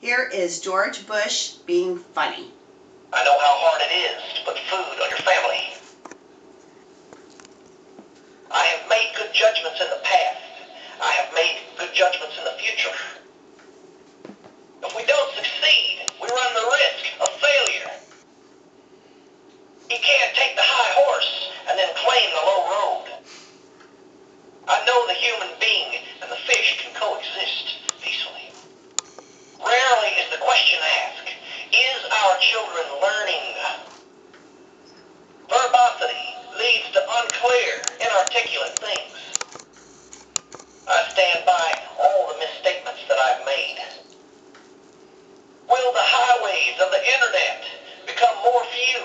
Here is George Bush being funny. I know how hard it is to put food on your family. I have made good judgments in the past. I have made good judgments in the future. If we don't succeed, we run the risk of failure. You can't take the high horse and then claim the low road. I know the human being and the fish can coexist peacefully. Rarely is the question asked, is our children learning? Verbosity leads to unclear, inarticulate things. I stand by all the misstatements that I've made. Will the highways of the internet become more few?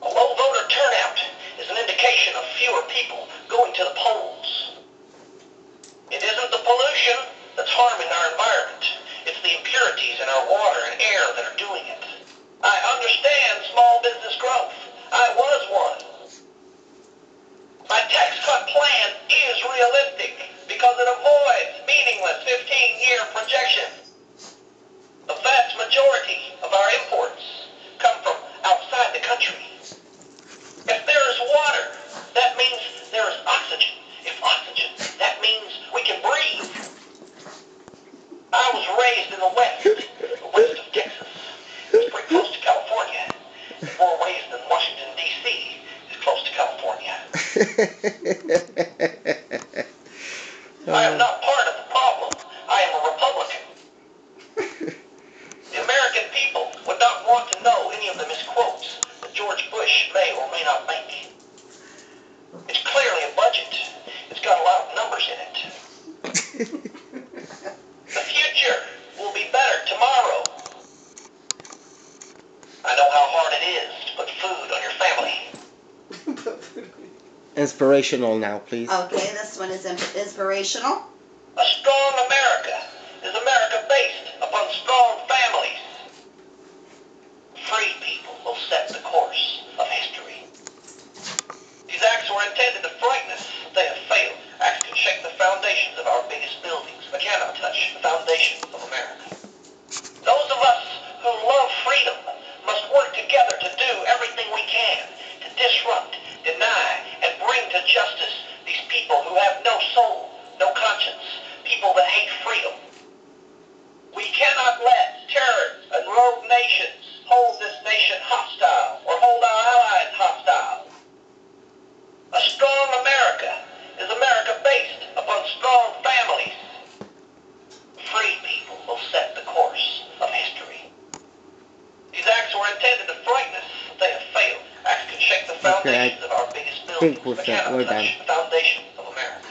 A low voter turnout is an indication of fewer people going to the polls. It isn't the pollution that's harming our environment. It's the impurities in our water and air that are doing it. I understand small business growth. I was one. My tax cut plan is realistic because it avoids meaningless 15-year projections. The vast majority of our imports come from outside the country. If there is water, that means there is oxygen. If oxygen, that means we can breathe. I was raised in the west of Texas. It's pretty close to California. More ways than Washington, D.C. is close to California. I am not part of the problem. I am a Republican. The American people would not want to know any of the misquotes that George Bush may or may not make. It's clearly a budget. It's got a lot of numbers in it. The future will be better tomorrow. I know how hard it is to put food on your family. Inspirational now, please. Okay, this one is inspirational. A strong America is America based upon strong families. Free people will set the course of history. These acts were intended to frighten us. They have failed. Acts can shake the foundations of our biggest buildings, but cannot touch the foundation of America. Those of us who love freedom must work together to do everything we can to disrupt, deny, and bring to justice these people who have no soul, no conscience, people that hate freedom. We cannot let terrorists and rogue nations hold this nation hostile or hold our allies hostile. A strong America is America based upon strong families. Free people will set the course of history. These acts were intended to frighten us. They have failed. Acts can shake the foundations of our biggest buildings, but cannot touch the foundation of America.